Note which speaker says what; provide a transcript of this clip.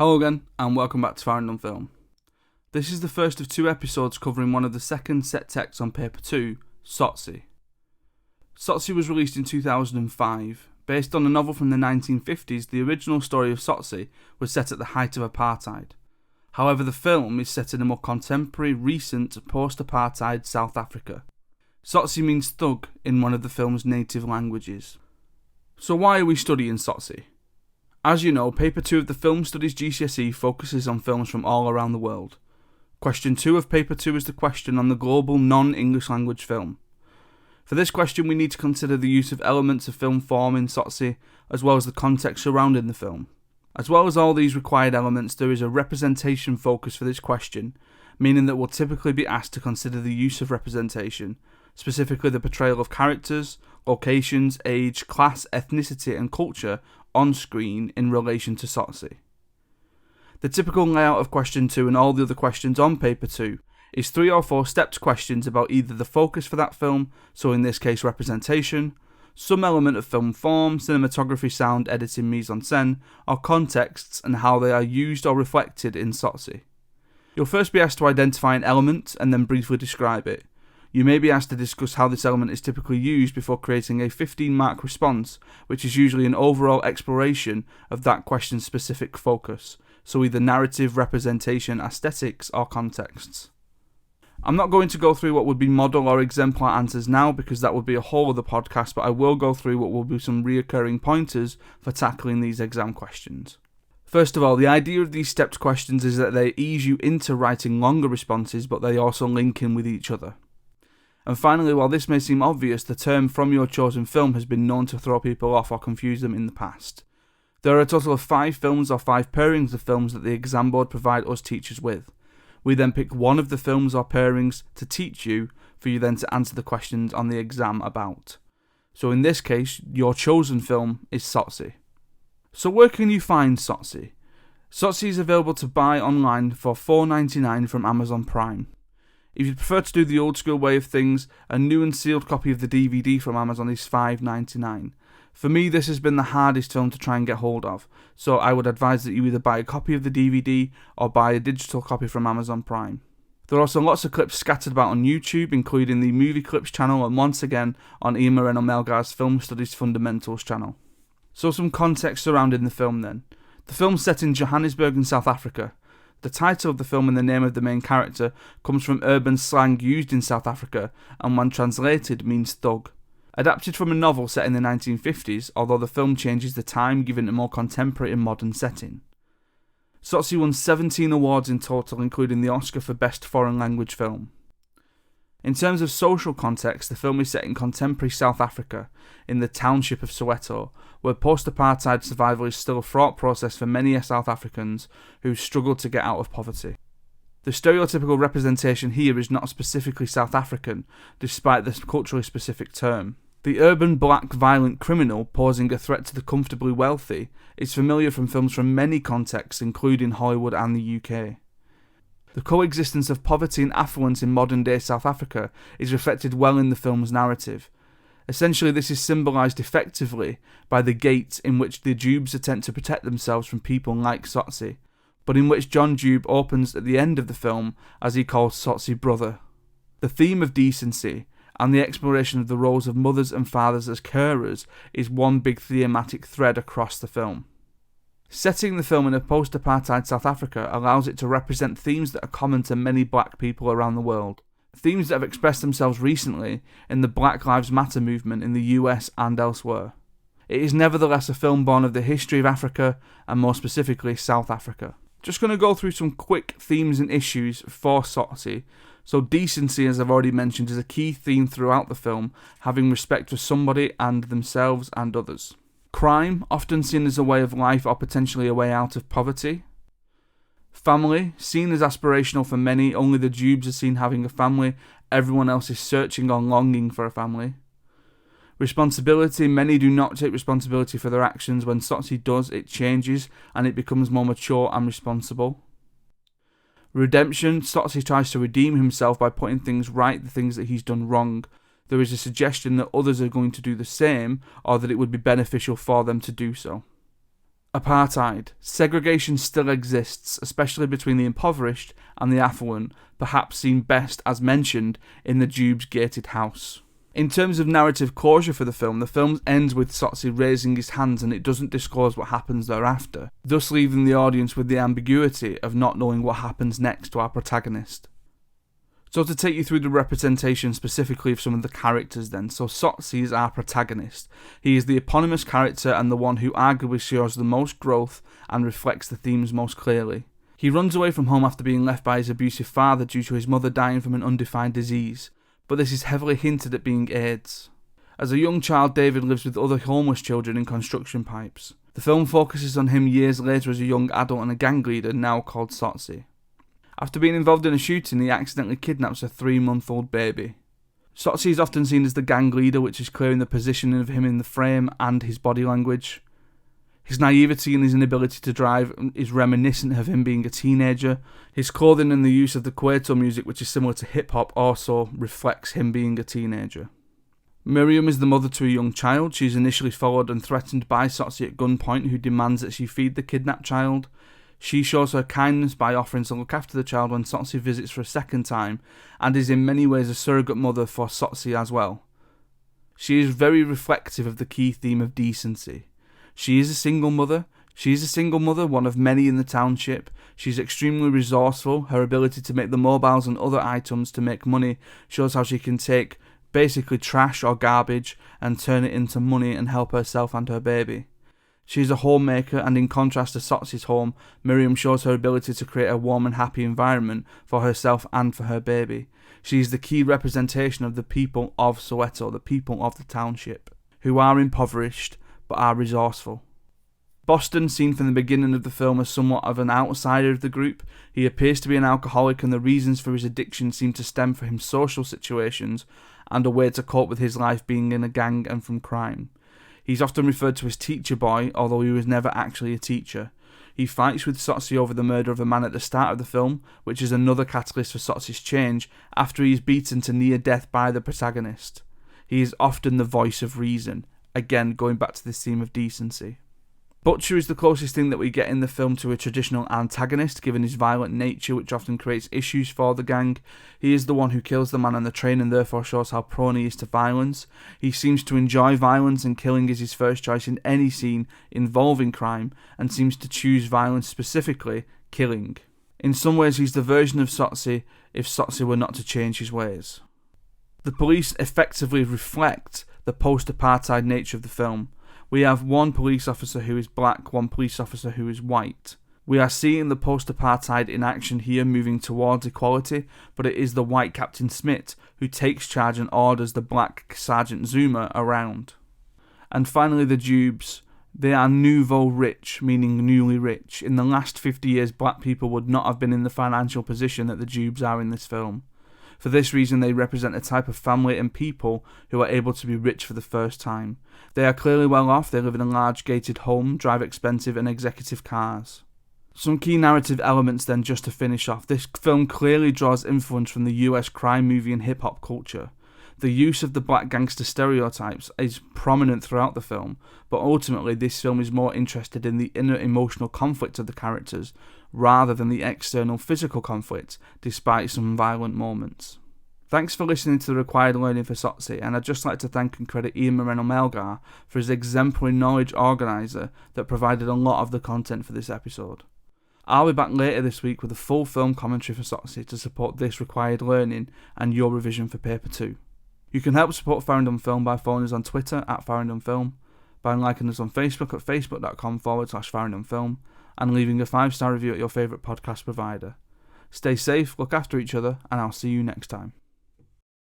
Speaker 1: Hello again, and welcome back to Farrand on Film. This is the first of two episodes covering one of the second set texts on paper 2, Tsotsi. Tsotsi was released in 2005. Based on a novel from the 1950s, the original story of Tsotsi was set at the height of apartheid. However, the film is set in a more contemporary, recent, post-apartheid South Africa. Tsotsi means thug in one of the film's native languages. So why are we studying Tsotsi? As you know, Paper 2 of the Film Studies GCSE focuses on films from all around the world. Question 2 of Paper 2 is the question on the global non-English language film. For this question, we need to consider the use of elements of film form in Tsotsi, as well as the context surrounding the film. As well as all these required elements, there is a representation focus for this question, meaning that we'll typically be asked to consider the use of representation, specifically the portrayal of characters, locations, age, class, ethnicity and culture on screen in relation to Tsotsi. The typical layout of question 2 and all the other questions on paper 2 is 3 or 4 stepped questions about either the focus for that film, so in this case representation, some element of film form, cinematography, sound, editing, mise-en-scène, or contexts and how they are used or reflected in Tsotsi. You'll first be asked to identify an element and then briefly describe it. You may be asked to discuss how this element is typically used before creating a 15-mark response, which is usually an overall exploration of that question's specific focus, so either narrative, representation, aesthetics, or contexts. I'm not going to go through what would be model or exemplar answers now because that would be a whole other podcast, but I will go through what will be some reoccurring pointers for tackling these exam questions. First of all, the idea of these stepped questions is that they ease you into writing longer responses, but they also link in with each other. And finally, while this may seem obvious, the term from your chosen film has been known to throw people off or confuse them in the past. There are a total of 5 films or 5 pairings of films that the exam board provide us teachers with. We then pick one of the films or pairings to teach you, for you then to answer the questions on the exam about. So in this case, your chosen film is Tsotsi. So where can you find Tsotsi? Tsotsi is available to buy online for $4.99 from Amazon Prime. If you prefer to do the old school way of things, a new and sealed copy of the DVD from Amazon is $5.99. For me, this has been the hardest film to try and get hold of, so I would advise that you either buy a copy of the DVD or buy a digital copy from Amazon Prime. There are also lots of clips scattered about on YouTube, including the Movie Clips channel and once again on Ian Moreno Melgar's Film Studies Fundamentals channel. So some context surrounding the film then. The film's set in Johannesburg in South Africa. The title of the film and the name of the main character comes from urban slang used in South Africa and when translated means thug. Adapted from a novel set in the 1950s, although the film changes the time given a more contemporary and modern setting. Tsotsi won 17 awards in total, including the Oscar for Best Foreign Language Film. In terms of social context, the film is set in contemporary South Africa, in the township of Soweto, where post-apartheid survival is still a fraught process for many South Africans who struggle to get out of poverty. The stereotypical representation here is not specifically South African, despite the culturally specific term. The urban black violent criminal posing a threat to the comfortably wealthy is familiar from films from many contexts, including Hollywood and the UK. The coexistence of poverty and affluence in modern-day South Africa is reflected well in the film's narrative. Essentially, this is symbolised effectively by the gate in which the Jubes attempt to protect themselves from people like Tsotsi, but in which John Jube opens at the end of the film as he calls Tsotsi brother. The theme of decency and the exploration of the roles of mothers and fathers as carers is one big thematic thread across the film. Setting the film in a post-apartheid South Africa allows it to represent themes that are common to many black people around the world. Themes that have expressed themselves recently in the Black Lives Matter movement in the US and elsewhere. It is nevertheless a film born of the history of Africa and more specifically South Africa. Just going to go through some quick themes and issues for Tsotsi. So decency, as I've already mentioned, is a key theme throughout the film, having respect for somebody and themselves and others. Crime, often seen as a way of life or potentially a way out of poverty. Family, seen as aspirational for many, only the Jubes are seen having a family, everyone else is searching or longing for a family. Responsibility, many do not take responsibility for their actions. When Tsotsi does, it changes and it becomes more mature and responsible. Redemption, Tsotsi tries to redeem himself by putting things right, the things that he's done wrong. There is a suggestion that others are going to do the same, or that it would be beneficial for them to do so. Apartheid. Segregation still exists, especially between the impoverished and the affluent, perhaps seen best, as mentioned, in the Jube's gated house. In terms of narrative closure for the film ends with Tsotsi raising his hands and it doesn't disclose what happens thereafter, thus leaving the audience with the ambiguity of not knowing what happens next to our protagonist. So to take you through the representation specifically of some of the characters then, so Tsotsi is our protagonist. He is the eponymous character and the one who arguably shows the most growth and reflects the themes most clearly. He runs away from home after being left by his abusive father due to his mother dying from an undefined disease, but this is heavily hinted at being AIDS. As a young child, David lives with other homeless children in construction pipes. The film focuses on him years later as a young adult and a gang leader now called Tsotsi. After being involved in a shooting, he accidentally kidnaps a 3-month-old baby. Tsotsi is often seen as the gang leader, which is clear in the positioning of him in the frame and his body language. His naivety and his inability to drive is reminiscent of him being a teenager. His clothing and the use of the Kwaito music, which is similar to hip-hop, also reflects him being a teenager. Miriam is the mother to a young child. She is initially followed and threatened by Tsotsi at gunpoint, who demands that she feed the kidnapped child. She shows her kindness by offering to look after the child when Tsotsi visits for a second time, and is in many ways a surrogate mother for Tsotsi as well. She is very reflective of the key theme of decency. She is a single mother, one of many in the township. She's extremely resourceful. Her ability to make the mobiles and other items to make money shows how she can take basically trash or garbage and turn it into money and help herself and her baby. She is a homemaker, and in contrast to Tsotsi's home, Miriam shows her ability to create a warm and happy environment for herself and for her baby. She is the key representation of the people of Soweto, the people of the township, who are impoverished but are resourceful. Boston, seen from the beginning of the film as somewhat of an outsider of the group, he appears to be an alcoholic, and the reasons for his addiction seem to stem from his social situations and a way to cope with his life being in a gang and from crime. He's often referred to as Teacher Boy, although he was never actually a teacher. He fights with Tsotsi over the murder of a man at the start of the film, which is another catalyst for Tsotsi's change after he is beaten to near death by the protagonist. He is often the voice of reason, again going back to this theme of decency. Butcher is the closest thing that we get in the film to a traditional antagonist, given his violent nature, which often creates issues for the gang. He is the one who kills the man on the train and therefore shows how prone he is to violence. He seems to enjoy violence, and killing is his first choice in any scene involving crime, and seems to choose violence, specifically killing. In some ways, he's the version of Tsotsi if Tsotsi were not to change his ways. The police effectively reflect the post-apartheid nature of the film. We have one police officer who is black, one police officer who is white. We are seeing the post-apartheid in action here, moving towards equality, but it is the white Captain Smith who takes charge and orders the black Sergeant Zuma around. And finally, the Jubes. They are nouveau rich, meaning newly rich. In the last 50 years, black people would not have been in the financial position that the Jubes are in this film. For this reason, they represent a type of family and people who are able to be rich for the first time. They are clearly well off. They live in a large gated home, drive expensive and executive cars. Some key narrative elements then, just to finish off. This film clearly draws influence from the US crime movie and hip-hop culture. The use of the black gangster stereotypes is prominent throughout the film, but ultimately this film is more interested in the inner emotional conflict of the characters rather than the external physical conflict, despite some violent moments. Thanks for listening to The Required Learning for Tsotsi, and I'd just like to thank and credit Ian Moreno Melgar for his exemplary knowledge organiser that provided a lot of the content for this episode. I'll be back later this week with a full film commentary for Tsotsi to support this required learning and your revision for Paper 2. You can help support Farrand on Film by following us on Twitter at Farrand on Film, by liking us on Facebook at facebook.com/Farrand on Film, and leaving a 5-star review at your favourite podcast provider. Stay safe, look after each other, and I'll see you next time.